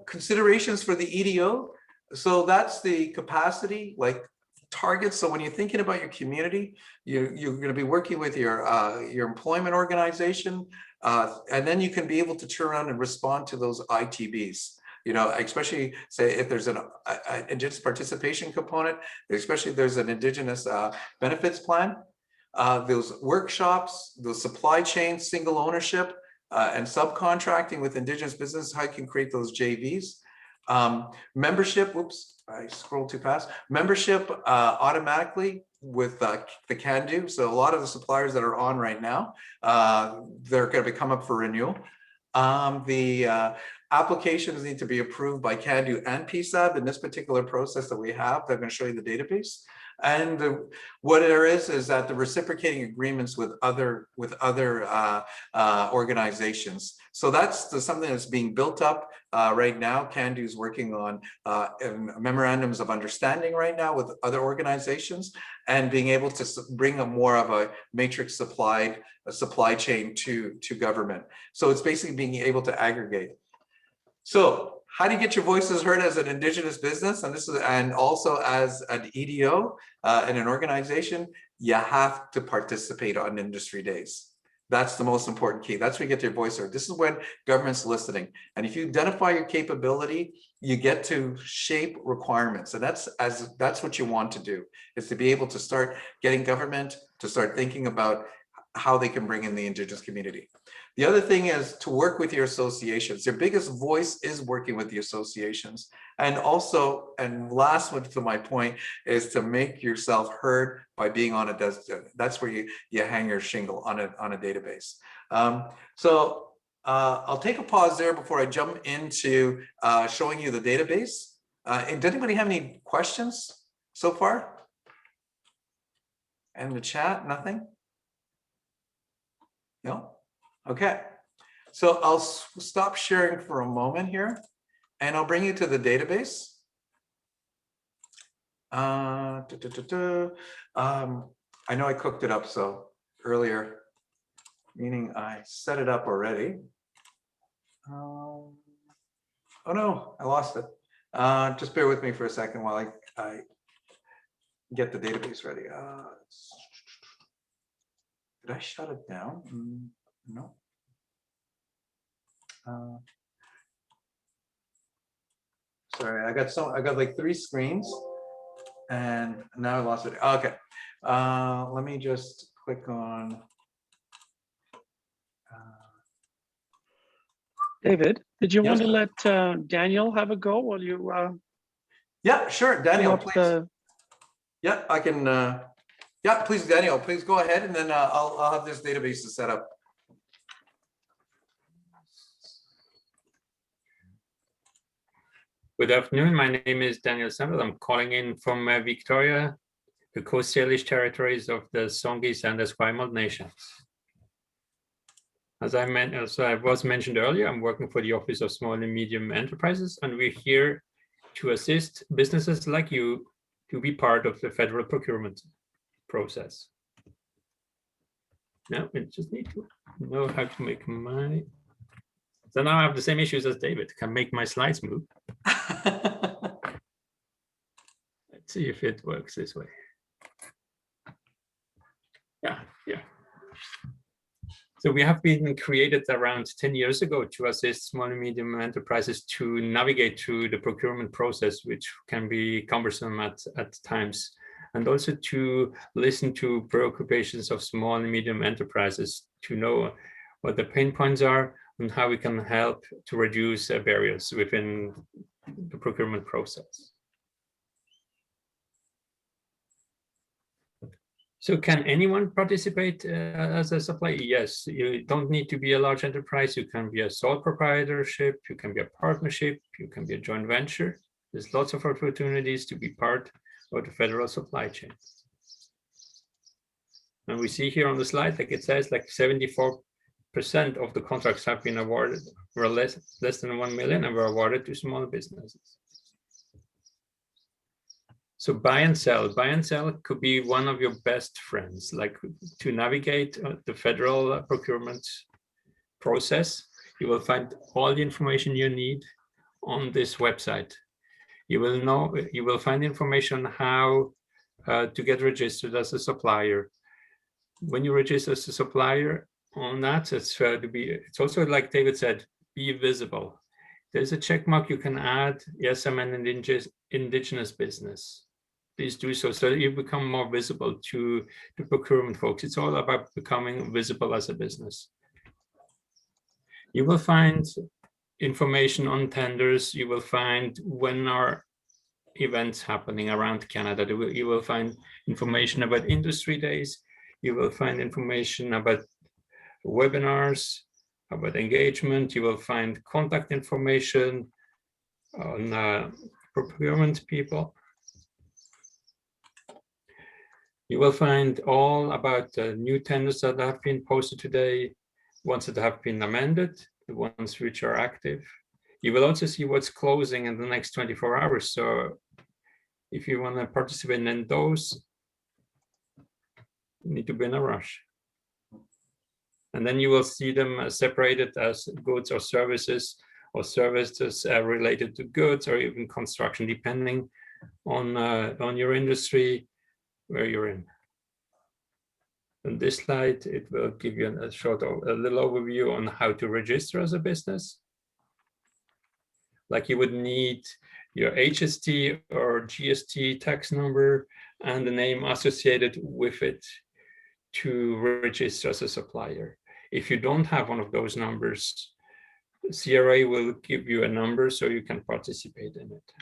Considerations for the EDO. So that's the capacity, like targets. So when you're thinking about your community, you're going to be working with your employment organization, and then you can be able to turn around and respond to those ITBs. Especially say if there's an Indigenous Participation Component, especially if there's an Indigenous Benefits Plan, those workshops, those supply chains, single ownership, and subcontracting with Indigenous business, how you can create those JVs. Membership, whoops, I scrolled too fast. Membership automatically with the Cando. So a lot of the suppliers that are on right now, they're going to come up for renewal. The Applications need to be approved by Cando and PSAB in this particular process that we have. They're going to show you the database. And what there is that the reciprocating agreements with other organizations. So that's something that's being built up right now. Cando is working on memorandums of understanding right now with other organizations, and being able to bring a more of a matrix supply chain to government. So it's basically being able to aggregate. So how do you get your voices heard as an Indigenous business, and also as an EDO in an organization? You have to participate on industry days. That's the most important key. That's where you get your voice heard. This is when government's listening. And if you identify your capability, you get to shape requirements. And that's what you want to do, is to be able to start getting government to start thinking about how they can bring in the Indigenous community. The other thing is to work with your associations. Your biggest voice is working with the associations. And also, and last one to my point, is to make yourself heard by being on a desk. That's where you hang your shingle on a database. I'll take a pause there before I jump into showing you the database. Did anybody have any questions so far? And the chat, nothing? No? Okay. So I'll stop sharing for a moment here, and I'll bring you to the database. I know I cooked it up earlier, meaning I set it up already. Oh no, I lost it. Just bear with me for a second while I get the database ready. Did I shut it down? No. Sorry, I got like 3 screens, and now I lost it. Okay, let me just click on. David, did you want Yes, to let Daniel have a go while you? Yeah, sure, Daniel, please. Yeah, I can. Yeah, please, Daniel, please go ahead, and then I'll have this database to set up. Good afternoon. My name is Daniel Sandoz. I'm calling in from Victoria, the Coast Salish territories of the Songhees and the Esquimalt nations. As I was mentioned earlier, I'm working for the Office of Small and Medium Enterprises, and we're here to assist businesses like you to be part of the federal procurement process. Now we just need to know how to make my. So now I have the same issues as David. Can make my slides move. Let's see if it works this way. Yeah. So we have been created around 10 years ago to assist small and medium enterprises to navigate through the procurement process, which can be cumbersome at times, and also to listen to preoccupations of small and medium enterprises to know what the pain points are and how we can help to reduce barriers within the procurement process. So can anyone participate as a supplier? Yes, you don't need to be a large enterprise. You can be a sole proprietorship, you can be a partnership, you can be a joint venture. There's lots of opportunities to be part of the federal supply chain. And we see here on the slide, like it says, like 74% of the contracts have been awarded, were less than 1 million, and were awarded to small businesses. So buy and sell could be one of your best friends, like to navigate the federal procurement process. You will find all the information you need on this website. You will find information on how to get registered as a supplier. When you register as a supplier on that, it's also, like David said, be visible. There's a check mark you can add. Yes, I'm an indigenous business. Please do so that you become more visible to the procurement folks. It's all about becoming visible as a business. You will find information on tenders. You will find when are events happening around Canada. You will find information about industry days. You will find information about webinars, about engagement. You will find contact information on procurement people. You will find all about the new tenders that have been posted today, ones that have been amended, the ones which are active. You will also see what's closing in the next 24 hours. So if you want to participate in those, you need to be in a rush. And then you will see them separated as goods or services related to goods, or even construction, depending on your industry where you're in. On this slide, it will give you a little overview on how to register as a business. Like you would need your HST or GST tax number and the name associated with it to register as a supplier. If you don't have one of those numbers, CRA will give you a number so you can participate in it.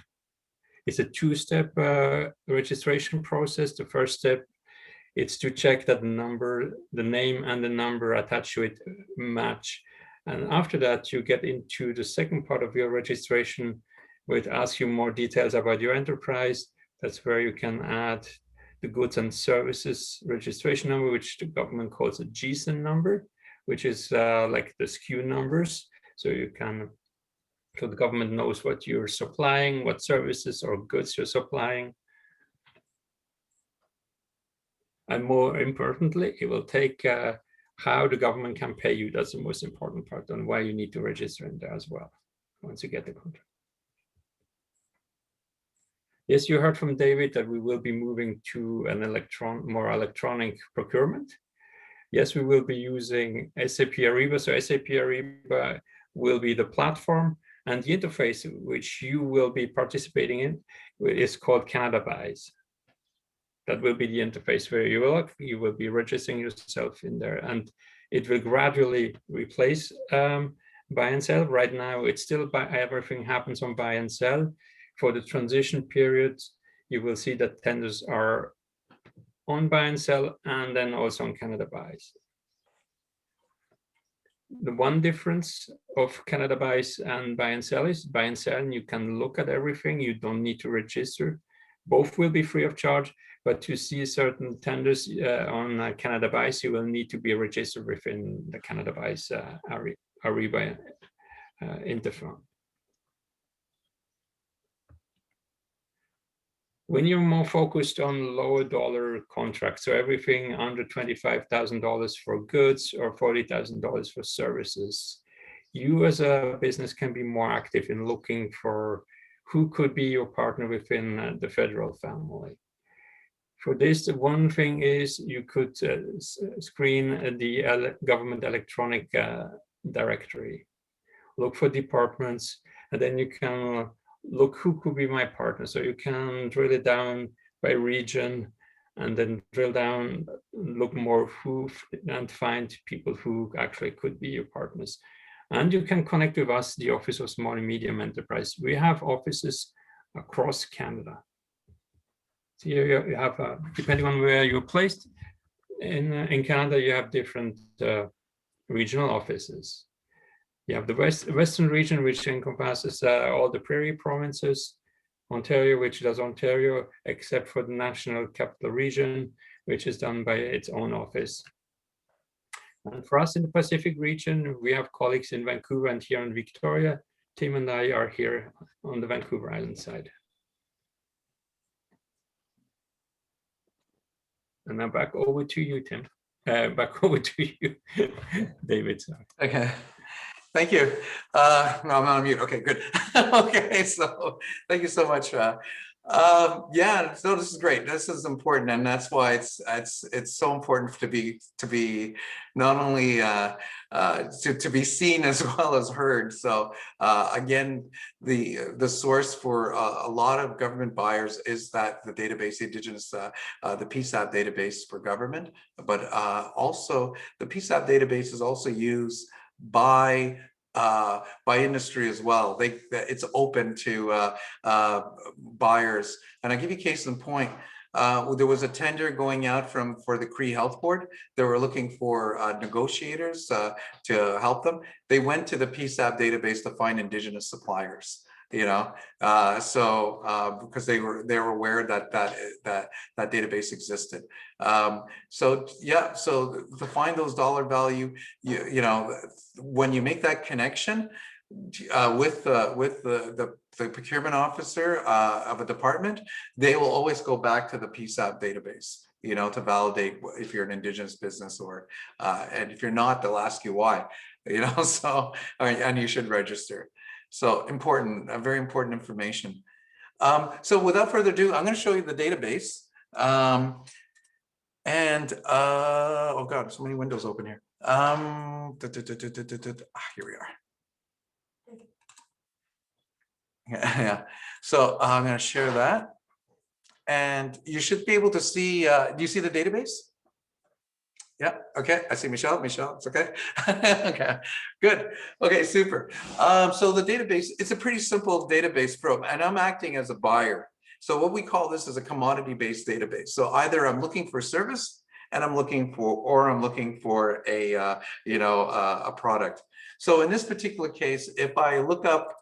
It's a two-step registration process. The first step, it's to check that the name and the number attached to it match. And after that, you get into the second part of your registration, where it asks you more details about your enterprise. That's where you can add the goods and services registration number, which the government calls a GSIN number, which is like the SKU numbers. So the government knows what you're supplying, what services or goods you're supplying. And more importantly, it will take how the government can pay you. That's the most important part, and why you need to register in there as well, once you get the contract. Yes, you heard from David that we will be moving to an more electronic procurement. Yes, we will be using SAP Ariba. So SAP Ariba will be the platform, and the interface which you will be participating in is called CanadaBase. That will be the interface where you will be registering yourself in there, and it will gradually replace buy and sell. Right now, it's still everything happens on buy and sell. For the transition period, you will see that tenders are on buy and sell, and then also on CanadaBase. The one difference of CanadaBase and buy and sell is buy and sell, and you can look at everything. You don't need to register. Both will be free of charge, but to see certain tenders on CanadaBase, you will need to be registered within the CanadaBase Ariba interface. When you're more focused on lower dollar contracts, so everything under $25,000 for goods or $40,000 for services, you as a business can be more active in looking for who could be your partner within the federal family. For this, the one thing is you could screen the government electronic directory, look for departments, and then you can look who could be my partner. So you can drill it down by region, and then drill down, look more who, and find people who actually could be your partners. And you can connect with us, the Office of Small and Medium Enterprise. We have offices across Canada. So here you have, depending on where you're placed in Canada, you have different regional offices. You have the Western region, which encompasses all the prairie provinces, Ontario, which does Ontario, except for the National Capital Region, which is done by its own office. And for us in the Pacific region, we have colleagues in Vancouver and here in Victoria. Tim and I are here on the Vancouver Island side. And now back over to you, Tim. Back over to you, David. Sorry. Okay. Thank you. No, I'm not on mute. Okay, good. Okay, so thank you so much. Yeah, so this is great. This is important, and that's why it's so important to be not only to be seen as well as heard. So again, the source for a lot of government buyers is that the database, the Indigenous, the PSAP database for government, but also the PSAP database is also used by industry as well. It's open to buyers, and I'll give you case in point. there was a tender going out for the Cree Health Board. They were looking for negotiators to help them. They went to the PSAP database to find Indigenous suppliers. Because they were aware that database existed. So to find those dollar value, when you make that connection with the procurement officer of a department, they will always go back to the PSAP database, to validate if you're an Indigenous business and if you're not, they'll ask you why, and you should register. So important, very important information. So without further ado, I'm going to show you the database. Oh God, so many windows open here. Here we are. Yeah. So I'm going to share that. And you should be able to see, do you see the database? Yeah, okay, I see Michelle, it's okay. Okay, good, okay, super. So the database, it's a pretty simple database and I'm acting as a buyer. So what we call this is a commodity-based database. So either I'm looking for service or I'm looking for a product. So in this particular case, if I look up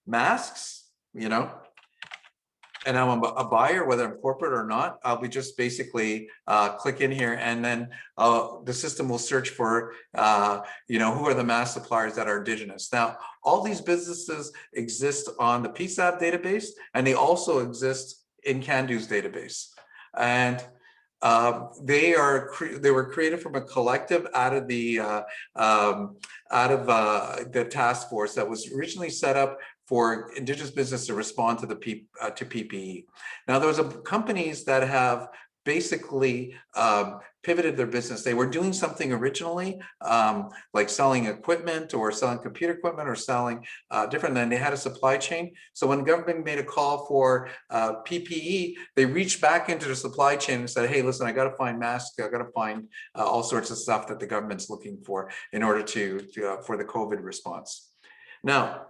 masks, and I'm a buyer, whether I'm corporate or not, I'll be just basically click in here, and then the system will search for, who are the mask suppliers that are Indigenous. Now, all these businesses exist on the PSAP database, and they also exist in Cando's database. And they were created from a collective out of the task force that was originally set up for Indigenous business to respond to the PPE. Now, there was companies that have basically pivoted their business. They were doing something originally, like selling equipment or selling computer equipment or selling different, than they had a supply chain. So when the government made a call for PPE, they reached back into the supply chain and said, hey, listen, I got to find masks. I got to find all sorts of stuff that the government's looking for in order for the COVID response. Now,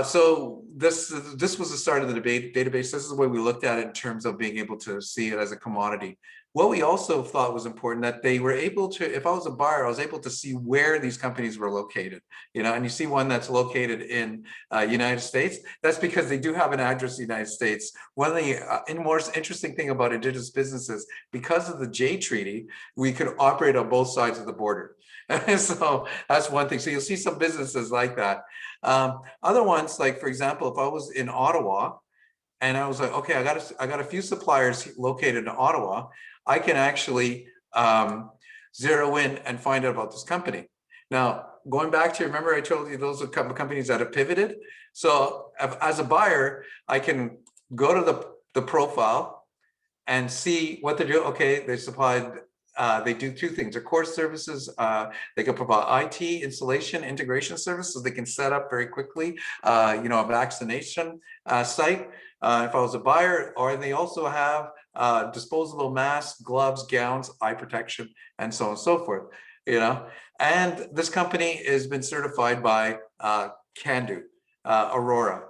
so this was the start of the database. This is the way we looked at it in terms of being able to see it as a commodity. What we also thought was important, that they were able to, if I was a buyer, I was able to see where these companies were located. And you see one that's located in United States. That's because they do have an address in the United States. One of the most interesting thing about Indigenous businesses, because of the J Treaty, we could operate on both sides of the border. So that's one thing. So you'll see some businesses like that. Other ones, like for example, if I was in Ottawa and I was like, okay, I got a few suppliers located in Ottawa, I can actually zero in and find out about this company. Now, going back to, remember I told you those are companies that have pivoted. So as a buyer, I can go to the profile and see what they do. Okay, they supplied, they do two things. Their core services, they can provide IT, installation, integration services. They can set up very quickly, a vaccination site if I was a buyer, or they also have disposable masks, gloves, gowns, eye protection, and so on and so forth. And this company has been certified by Cando, Aurora.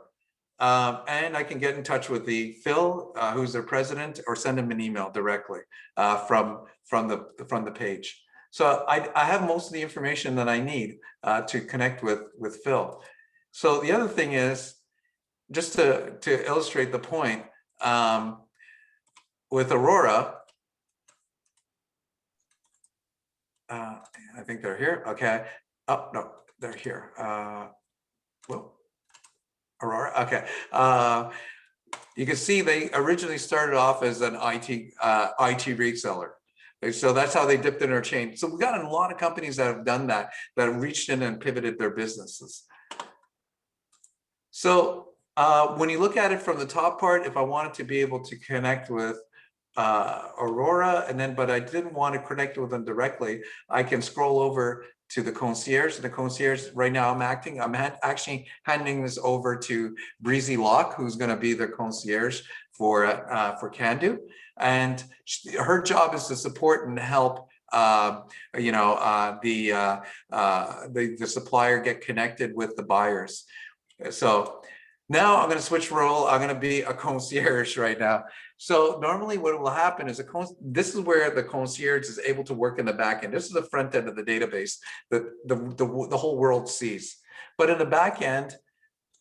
And I can get in touch with Phil, who's their president, or send him an email directly from the page. So I have most of the information that I need to connect with Phil. So the other thing is, just to illustrate the point, with Aurora, I think they're here. Okay. Oh no, they're here. Whoa. Aurora. Okay. You can see they originally started off as an IT reseller. So that's how they dipped in their chain. So we've got a lot of companies that have done that have reached in and pivoted their businesses. So when you look at it from the top part, if I wanted to be able to connect with Aurora, but I didn't want to connect with them directly, I can scroll over to the concierge. The concierge, right now I'm actually handing this over to Breezy Locke, who's going to be the concierge for Cando, and her job is to support and help the supplier get connected with the buyers. So Now I'm going to switch role. I'm going to be a concierge right now. So normally what will happen is this is where the concierge is able to work in the back end. This is the front end of the database that the whole world sees. But in the back end,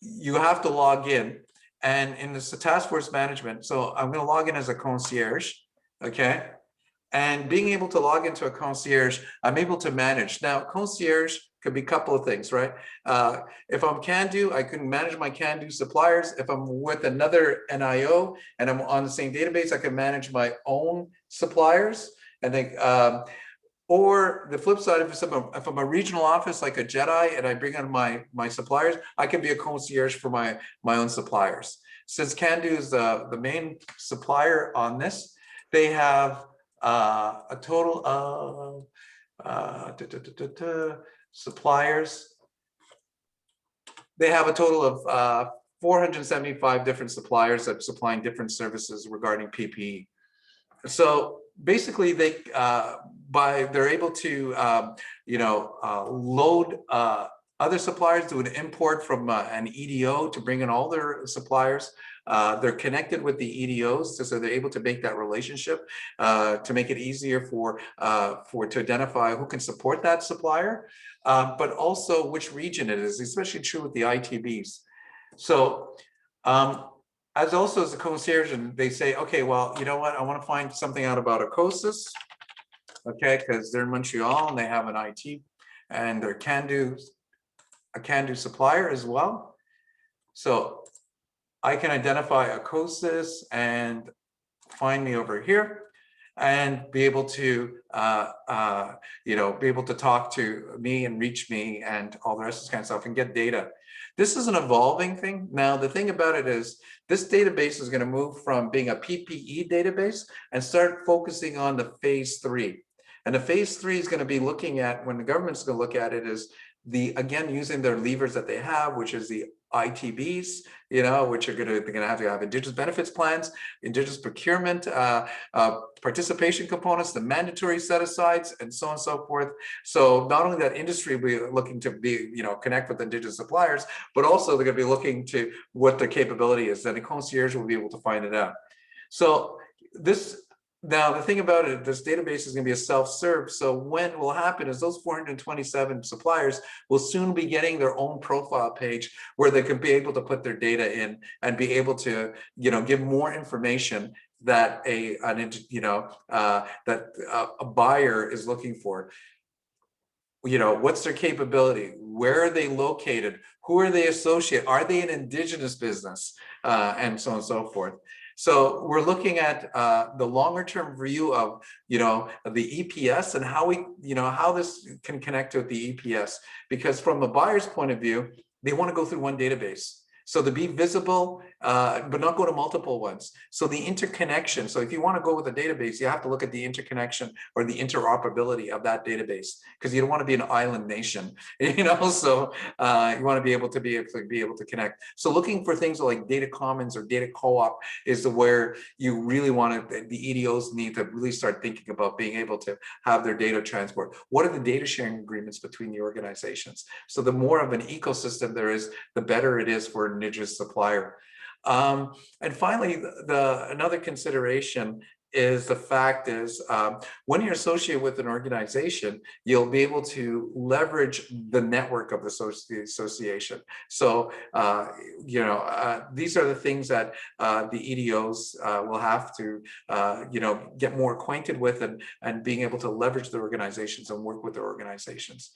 you have to log in. And in this task force management, so I'm going to log in as a concierge, okay? And being able to log into a concierge, I'm able to manage. Now, concierge could be a couple of things, right? If I'm Cando, I can manage my Cando suppliers. If I'm with another NIO and I'm on the same database, I can manage my own suppliers. And then, or the flip side, if I'm a regional office like a Jedi and I bring on my suppliers, I can be a concierge for my own suppliers. Since Cando is the main supplier on this, they have a total of suppliers. They have a total of 475 different suppliers that are supplying different services regarding PPE. So basically, they're able to load other suppliers, do an import from an EDO to bring in all their suppliers. They're connected with the EDOs, so they're able to make that relationship to make it easier to identify who can support that supplier, but also which region it is, especially true with the ITBs. So as a concierge, and they say, okay, well, you know what, I want to find something out about Accosys, okay, because they're in Montreal and they have an IT and they're a Cando supplier as well. So I can identify Accosys and find me over here and be able to, be able to talk to me and reach me and all the rest of this kind of stuff and get data. This is an evolving thing. Now, the thing about it is this database is going to move from being a PPE database and start focusing on the phase 3. And the phase 3 is going to be looking at, when the government's going to look at it, is again, using their levers that they have, which is the ITBs, which they're going to have to have Indigenous Benefits Plans, Indigenous Procurement, Participation Components, the mandatory set-asides, and so on and so forth. So not only that industry will be looking to connect with Indigenous suppliers, but also they're going to be looking to what their capability is. Then the concierge will be able to find it out. So now, the thing about it, this database is going to be a self-serve. So what will happen is those 427 suppliers will soon be getting their own profile page where they can be able to put their data in and be able to, give more information that a buyer is looking for. What's their capability? Where are they located? Who are they associated? Are they an Indigenous business? And so on and so forth. So we're looking at the longer term view of, the EPS and how this can connect with the EPS, because from a buyer's point of view, they want to go through one database. So to be visible, but not go to multiple ones. So the interconnection. So if you want to go with a database, you have to look at the interconnection or the interoperability of that database, because you don't want to be an island nation, So you want to be able to connect. So looking for things like data commons or data co-op is where you really want to. The EDOs need to really start thinking about being able to have their data transport. What are the data sharing agreements between the organizations? So the more of an ecosystem there is, the better it is for Indigenous supplier. And finally, another consideration is the fact is when you're associated with an organization, you'll be able to leverage the network of the association. So, these are the things that the EDOs will have to, get more acquainted with and being able to leverage their organizations and work with their organizations.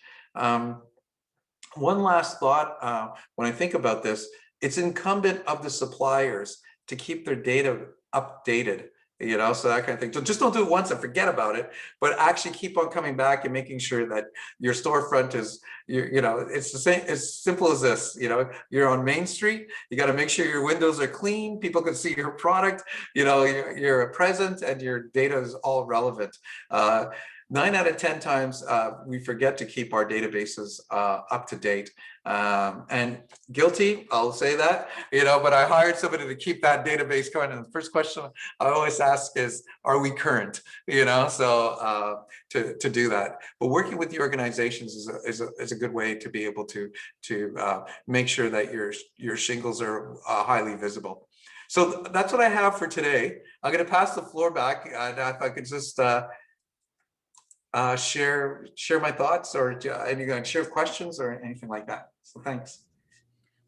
One last thought, when I think about this, it's incumbent of the suppliers to keep their data updated, so that kind of thing. So just don't do it once and forget about it, but actually keep on coming back and making sure that your storefront is, it's the same, as simple as this, you're on Main Street, you got to make sure your windows are clean, people can see your product, you're present and your data is all relevant. 9 out of 10 times we forget to keep our databases up to date. And guilty, I'll say that, but I hired somebody to keep that database going. And the first question I always ask is, are we current? So to do that. But working with the organizations is a good way to be able to make sure that your shingles are highly visible. So that's what I have for today. I'm going to pass the floor back. If I could just share my thoughts, or anything, share questions or anything like that. So thanks.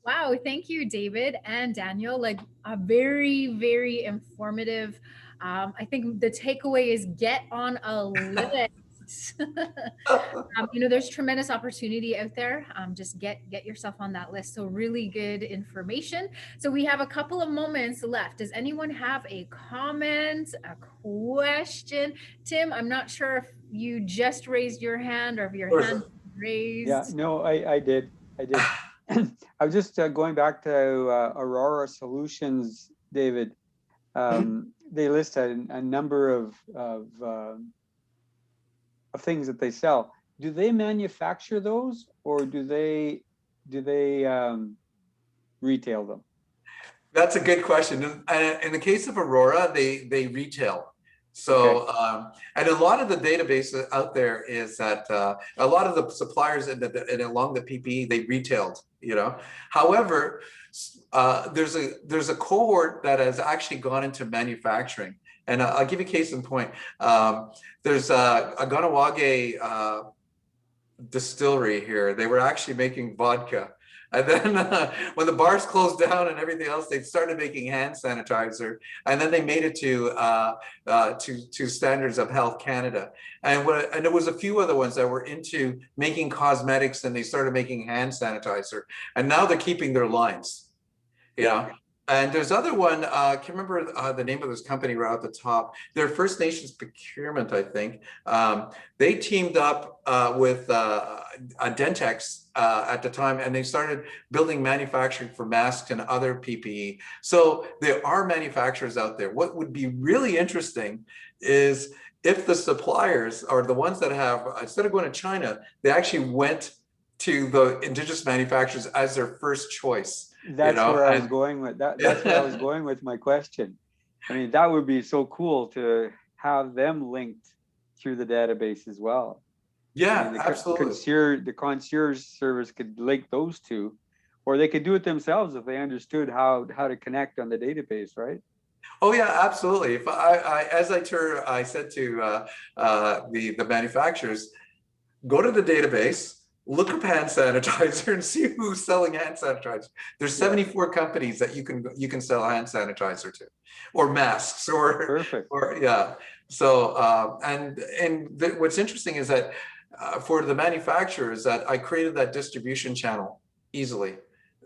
Wow, thank you, David and Daniel. Like a very, very informative. I think the takeaway is get on a list. There's tremendous opportunity out there. Just get yourself on that list. So really good information. So we have a couple of moments left. Does anyone have a comment, a question? Tim, I'm not sure if you just raised your hand or if your hand raised. Yeah, no, I did. I was just going back to Aurora Solutions, David. They list a number of things that they sell. Do they manufacture those, or do they retail them? That's a good question. In the case of Aurora, they retail. So, okay. And a lot of the database out there is that a lot of the suppliers and along the PPE, they retailed, However, there's a cohort that has actually gone into manufacturing. And I'll give you a case in point. There's a Ganawage distillery here. They were actually making vodka. And then when the bars closed down and everything else, they started making hand sanitizer. And then they made it to Standards of Health Canada. And there was a few other ones that were into making cosmetics, and they started making hand sanitizer. And now they're keeping their lines, And there's other one, I can't remember the name of this company right at the top. They're First Nations Procurement, I think. They teamed up with Dentex at the time, and they started building manufacturing for masks and other PPE. So there are manufacturers out there. What would be really interesting is if the suppliers are the ones that have, instead of going to China, they actually went to the indigenous manufacturers as their first choice. That's where I was going with that. That's where I was going with my question. I mean, that would be so cool to have them linked through the database as well. Yeah, I mean, absolutely. The concierge service could link those two, or they could do it themselves if they understood how to connect on the database, right? Oh yeah, absolutely. If I said to the manufacturers, go to the database, look up hand sanitizer and see who's selling hand sanitizer. There's 74 companies that you can sell hand sanitizer to, or masks, or perfect. Or yeah. So what's interesting is that for the manufacturers, that I created that distribution channel easily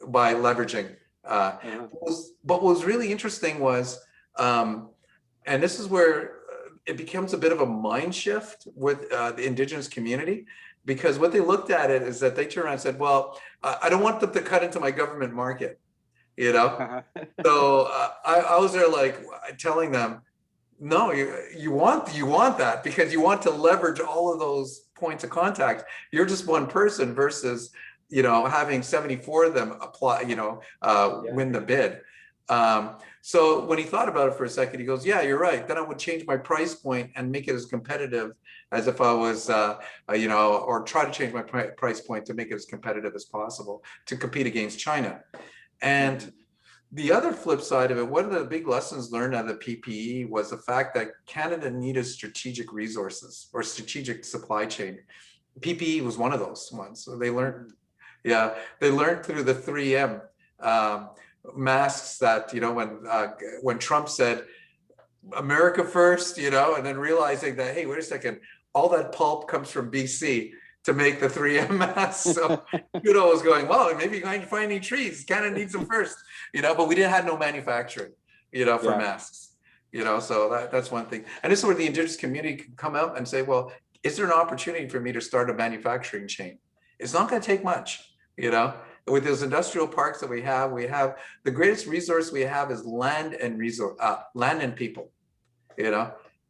by leveraging. But what was really interesting was, and this is where it becomes a bit of a mind shift with the Indigenous community. Because what they looked at it is that they turned around and said, well, I don't want them to cut into my government market, So I was there like telling them, no, you want that because you want to leverage all of those points of contact. You're just one person versus, having 74 of them apply, win the bid. So when he thought about it for a second, he goes, yeah, you're right. Then I would change my price point and make it as competitive as if I was, or try to change my price point to make it as competitive as possible to compete against China. And the other flip side of it, one of the big lessons learned out of the PPE was the fact that Canada needed strategic resources or strategic supply chain. PPE was one of those ones. So they learned, they learned through the 3M masks that, when Trump said America first, and then realizing that, hey, wait a second, all that pulp comes from BC to make the 3M masks. So Cando was going, well, maybe you can find any trees. Canada needs them first, but we didn't have no manufacturing, for masks, so that's one thing. And this is where the Indigenous community can come out and say, well, is there an opportunity for me to start a manufacturing chain? It's not going to take much, With those industrial parks that we have the greatest resource we have is land and people,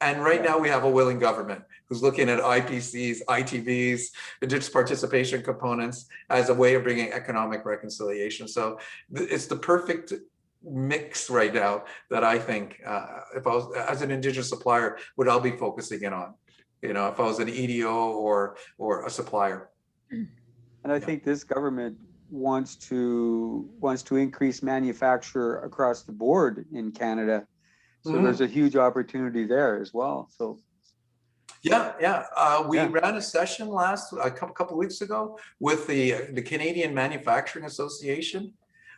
And right now we have a willing government. who's looking at IPCs, ITVs, Indigenous Participation Components as a way of bringing economic reconciliation. So it's the perfect mix right now that I think, if I was, as an Indigenous supplier, would I'll be focusing in on, you know, if I was an EDO or a supplier. And I think this government wants to increase manufacture across the board in Canada. So there's a huge opportunity there as well. So We ran a session a couple weeks ago with the Canadian Manufacturing Association.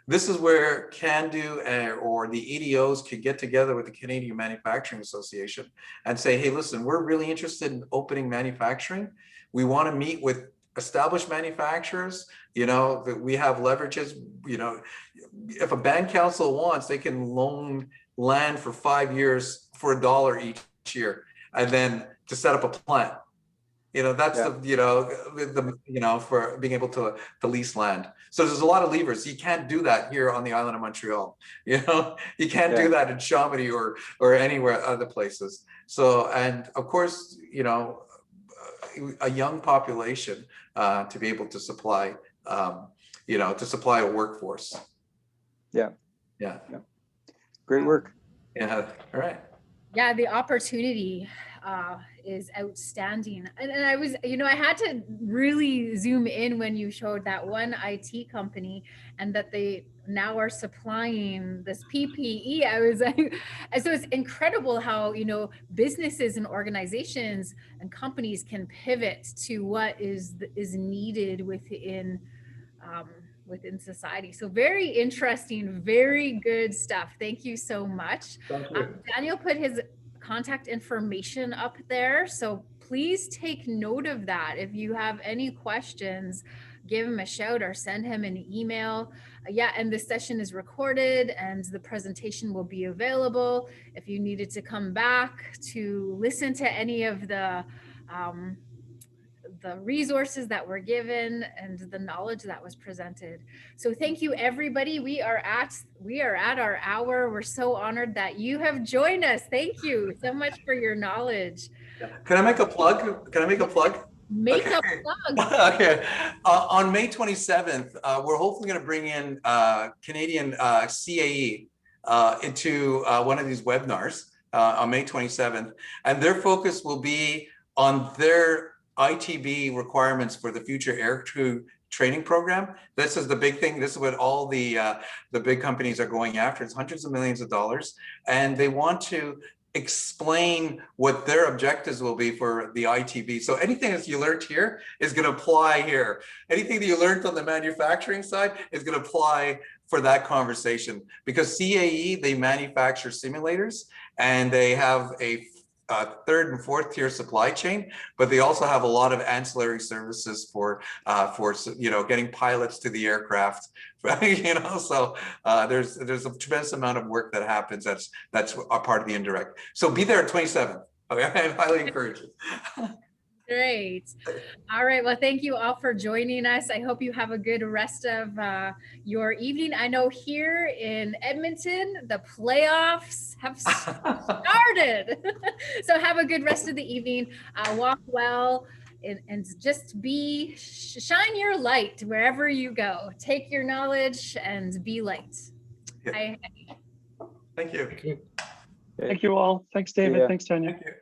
This is where Cando or the EDOs could get together with the Canadian Manufacturing Association and say, hey, listen, we're really interested in opening manufacturing. We want to meet with established manufacturers, you know, that we have leverages, you know, if a band council wants, they can loan land for 5 years for $1 each year, and then to set up a plant. You know, that's for being able to lease land. So there's a lot of levers. You can't do that here on the island of Montreal. You know, you can't do that in Chamonix or anywhere other places. So, and of course, you know, a young population to be able to supply, to supply a workforce. Yeah. Great work. Yeah. All right. Yeah, the opportunity is outstanding. And I was, I had to really zoom in when you showed that one IT company and that they now are supplying this PPE. I was like, so it's incredible how, businesses and organizations and companies can pivot to what is needed within society. So very interesting, very good stuff. Thank you so much. Thank you. Daniel put his contact information up there, so please take note of that. If you have any questions, give him a shout or send him an email. And the session is recorded and the presentation will be available. If you needed to come back to listen to any of the resources that were given and the knowledge that was presented. So thank you, everybody. We are at our hour. We're so honored that you have joined us. Thank you so much for your knowledge. Can I make a plug? Make a plug. Okay. On May 27th, we're hopefully going to bring in Canadian CAE into one of these webinars on May 27th. And their focus will be on their ITB requirements for the future aircrew training program. This is the big thing. This is what all the big companies are going after. It's hundreds of millions of dollars, and they want to explain what their objectives will be for the ITB. So anything that you learned here is going to apply here. Anything that you learned on the manufacturing side is going to apply for that conversation, because CAE, they manufacture simulators and they have a third and fourth tier supply chain, but they also have a lot of ancillary services for getting pilots to the aircraft. So there's a tremendous amount of work that happens that's a part of the indirect. So be there at 27th. Okay, I highly encourage it. Great. All right. Well, thank you all for joining us. I hope you have a good rest of your evening. I know here in Edmonton, the playoffs have started. So have a good rest of the evening. Walk well and just shine your light wherever you go. Take your knowledge and be light. Yeah. Thank you. Thank you all. Thanks, David. Yeah. Thanks, Tanya. Thank you.